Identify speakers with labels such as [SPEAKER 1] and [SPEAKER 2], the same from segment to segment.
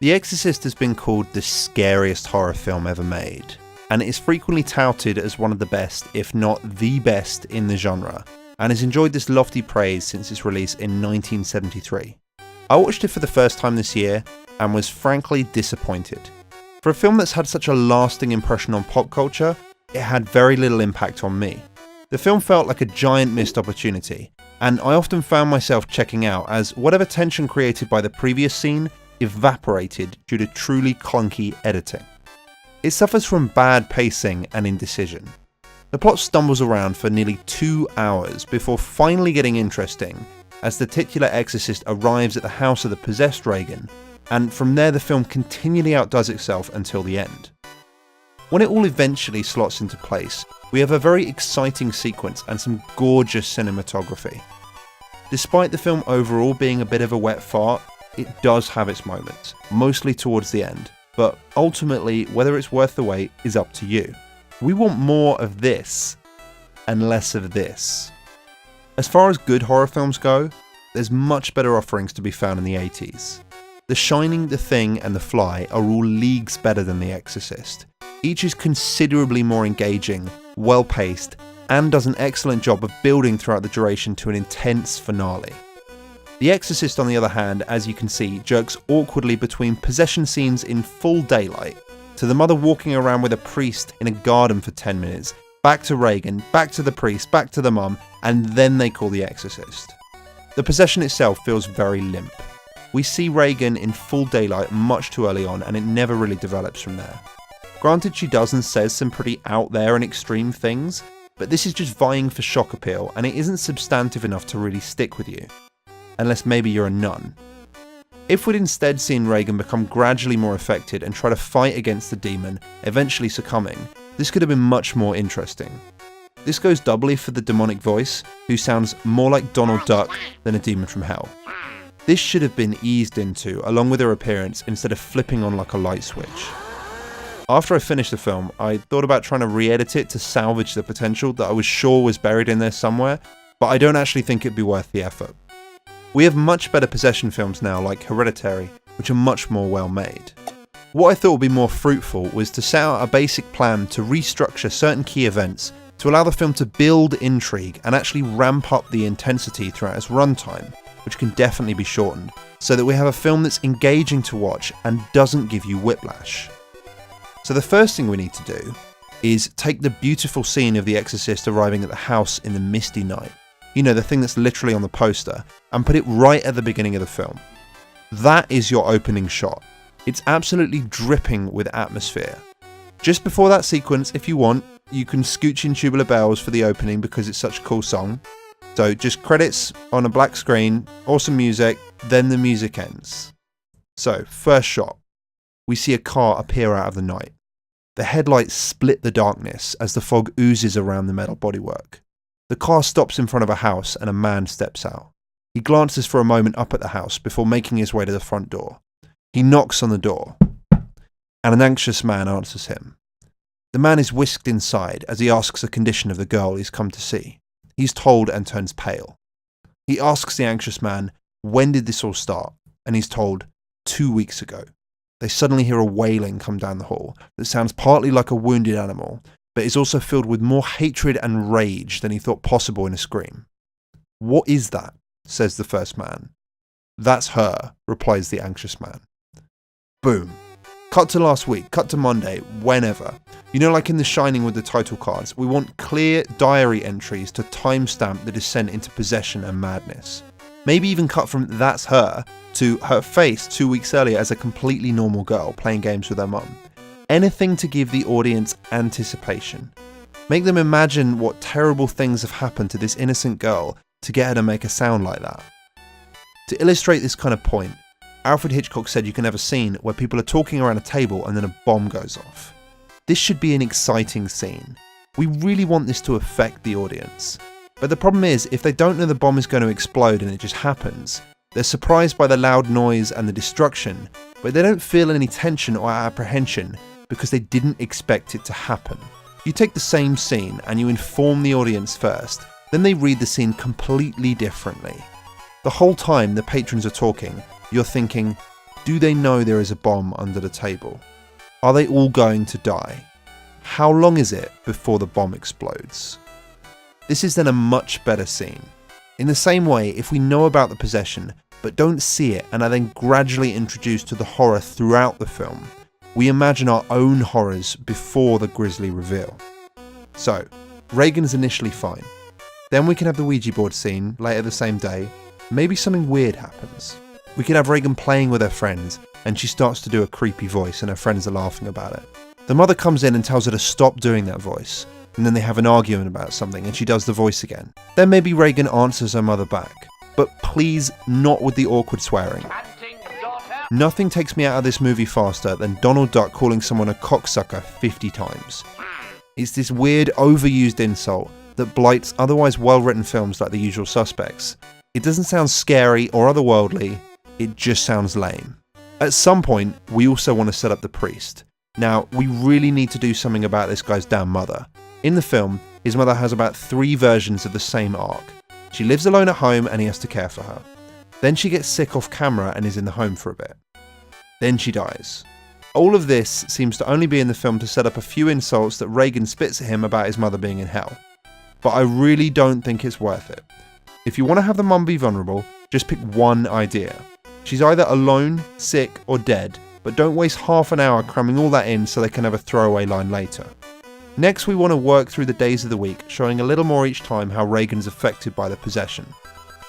[SPEAKER 1] The Exorcist has been called the scariest horror film ever made, and it is frequently touted as one of the best, if not the best, in the genre, and has enjoyed this lofty praise since its release in 1973. I watched it for the first time this year, and was frankly disappointed. For a film that's had such a lasting impression on pop culture, it had very little impact on me. The film felt like a giant missed opportunity, and I often found myself checking out as whatever tension created by the previous scene evaporated due to truly clunky editing. It suffers from bad pacing and indecision. The plot stumbles around for nearly 2 hours before finally getting interesting as the titular exorcist arrives at the house of the possessed Reagan, and from there the film continually outdoes itself until the end. When it all eventually slots into place, we have a very exciting sequence and some gorgeous cinematography. Despite the film overall being a bit of a wet fart, it does have its moments, mostly towards the end, but ultimately whether it's worth the wait is up to you. We want more of this and less of this. As far as good horror films go, there's much better offerings to be found in the 80s. The Shining, The Thing and The Fly are all leagues better than The Exorcist. Each is considerably more engaging, well-paced, and does an excellent job of building throughout the duration to an intense finale. The Exorcist, on the other hand, as you can see, jerks awkwardly between possession scenes in full daylight, to the mother walking around with a priest in a garden for 10 minutes, back to Reagan, back to the priest, back to the mum, and then they call The Exorcist. The possession itself feels very limp. We see Reagan in full daylight much too early on, and it never really develops from there. Granted, she does and says some pretty out there and extreme things, but this is just vying for shock appeal, and it isn't substantive enough to really stick with you. Unless maybe you're a nun. If we'd instead seen Reagan become gradually more affected and try to fight against the demon, eventually succumbing, this could have been much more interesting. This goes doubly for the demonic voice, who sounds more like Donald Duck than a demon from hell. This should have been eased into, along with her appearance, instead of flipping on like a light switch. After I finished the film, I thought about trying to re-edit it to salvage the potential that I was sure was buried in there somewhere, but I don't actually think it'd be worth the effort. We have much better possession films now, like Hereditary, which are much more well made. What I thought would be more fruitful was to set out a basic plan to restructure certain key events to allow the film to build intrigue and actually ramp up the intensity throughout its runtime, which can definitely be shortened, so that we have a film that's engaging to watch and doesn't give you whiplash. So the first thing we need to do is take the beautiful scene of the exorcist arriving at the house in the misty night, you know, the thing that's literally on the poster, and put it right at the beginning of the film. That is your opening shot. It's absolutely dripping with atmosphere. Just before that sequence, if you want, you can scooch in Tubular Bells for the opening because it's such a cool song. So just credits on a black screen, awesome music, then the music ends. So, first shot. We see a car appear out of the night. The headlights split the darkness as the fog oozes around the metal bodywork. The car stops in front of a house and a man steps out. He glances for a moment up at the house before making his way to the front door. He knocks on the door, and an anxious man answers him. The man is whisked inside as he asks the condition of the girl he's come to see. He's told and turns pale. He asks the anxious man, when did this all start? And he's told, 2 weeks ago. They suddenly hear a wailing come down the hall that sounds partly like a wounded animal, but is also filled with more hatred and rage than he thought possible in a scream. What is that? Says the first man. That's her, replies the anxious man. Boom. Cut to last week, cut to Monday, whenever. You know, like in The Shining with the title cards, we want clear diary entries to timestamp the descent into possession and madness. Maybe even cut from that's her to her face 2 weeks earlier as a completely normal girl playing games with her mum. Anything to give the audience anticipation. Make them imagine what terrible things have happened to this innocent girl to get her to make a sound like that. To illustrate this kind of point, Alfred Hitchcock said you can have a scene where people are talking around a table and then a bomb goes off. This should be an exciting scene. We really want this to affect the audience. But the problem is, if they don't know the bomb is going to explode and it just happens, they're surprised by the loud noise and the destruction, but they don't feel any tension or apprehension because they didn't expect it to happen. You take the same scene and you inform the audience first, then they read the scene completely differently. The whole time the patrons are talking, you're thinking, Do they know there is a bomb under the table? Are they all going to die? How long is it before the bomb explodes? This is then a much better scene. In the same way, if we know about the possession, but don't see it and are then gradually introduced to the horror throughout the film, we imagine our own horrors before the grisly reveal. So, Reagan's initially fine. Then we can have the Ouija board scene later the same day. Maybe something weird happens. We can have Reagan playing with her friends and she starts to do a creepy voice and her friends are laughing about it. The mother comes in and tells her to stop doing that voice, and then they have an argument about something and she does the voice again. Then maybe Reagan answers her mother back, but please not with the awkward swearing. Nothing takes me out of this movie faster than Donald Duck calling someone a cocksucker 50 times. It's this weird overused insult that blights otherwise well-written films like The Usual Suspects. It doesn't sound scary or otherworldly, it just sounds lame. At some point, we also want to set up the priest. Now, we really need to do something about this guy's damn mother. In the film, his mother has about 3 versions of the same arc. She lives alone at home and he has to care for her. Then she gets sick off camera and is in the home for a bit. Then she dies. All of this seems to only be in the film to set up a few insults that Reagan spits at him about his mother being in hell. But I really don't think it's worth it. If you want to have the mum be vulnerable, just pick one idea. She's either alone, sick, or dead, but don't waste half an hour cramming all that in so they can have a throwaway line later. Next, we want to work through the days of the week, showing a little more each time how Reagan's affected by the possession.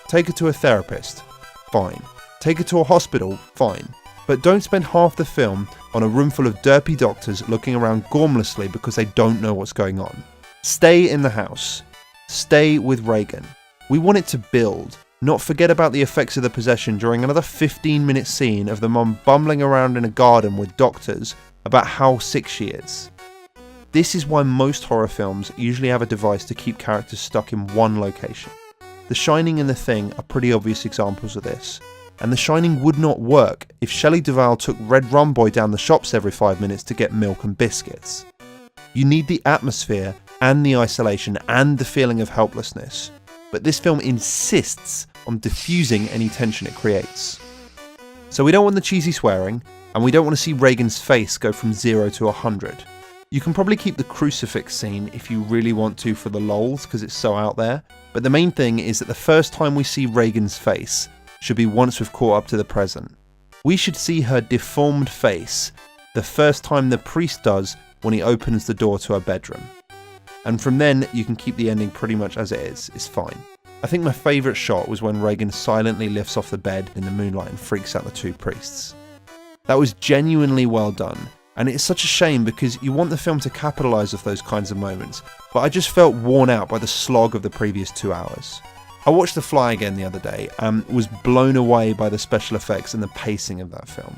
[SPEAKER 1] Take her to a therapist. Fine. Take her to a hospital. Fine. But don't spend half the film on a room full of derpy doctors looking around gormlessly because they don't know what's going on. Stay in the house. Stay with Reagan. We want it to build, not forget about the effects of the possession during another 15-minute scene of the mum bumbling around in a garden with doctors about how sick she is. This is why most horror films usually have a device to keep characters stuck in one location. The Shining and The Thing are pretty obvious examples of this, and The Shining would not work if Shelley Duvall took Red Rum Boy down the shops every 5 minutes to get milk and biscuits. You need the atmosphere and the isolation and the feeling of helplessness, but this film insists on diffusing any tension it creates. So we don't want the cheesy swearing, and we don't want to see Reagan's face go from 0 to 100. You can probably keep the crucifix scene if you really want to for the lols because it's so out there, but the main thing is that the first time we see Reagan's face should be once we've caught up to the present. We should see her deformed face the first time the priest does when he opens the door to her bedroom. And from then you can keep the ending pretty much as it is, it's fine. I think my favourite shot was when Reagan silently lifts off the bed in the moonlight and freaks out the 2 priests. That was genuinely well done. And it's such a shame because you want the film to capitalise off those kinds of moments, but I just felt worn out by the slog of the previous 2 hours. I watched The Fly again the other day and was blown away by the special effects and the pacing of that film.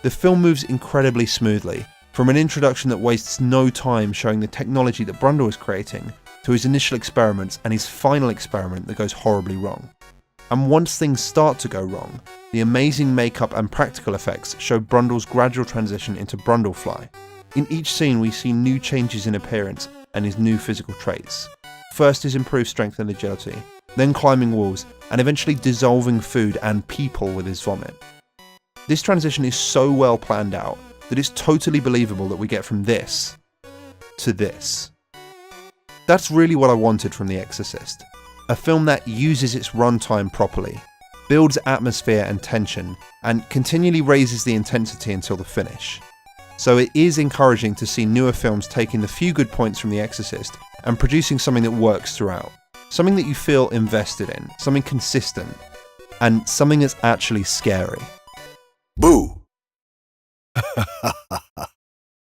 [SPEAKER 1] The film moves incredibly smoothly, from an introduction that wastes no time showing the technology that Brundle is creating, to his initial experiments and his final experiment that goes horribly wrong. And once things start to go wrong, the amazing makeup and practical effects show Brundle's gradual transition into Brundlefly. In each scene we see new changes in appearance and his new physical traits. First his improved strength and agility, then climbing walls, and eventually dissolving food and people with his vomit. This transition is so well planned out that it's totally believable that we get from this to this. That's really what I wanted from The Exorcist. A film that uses its runtime properly, builds atmosphere and tension, and continually raises the intensity until the finish. So it is encouraging to see newer films taking the few good points from The Exorcist and producing something that works throughout. Something that you feel invested in, something consistent, and something that's actually scary.
[SPEAKER 2] Boo!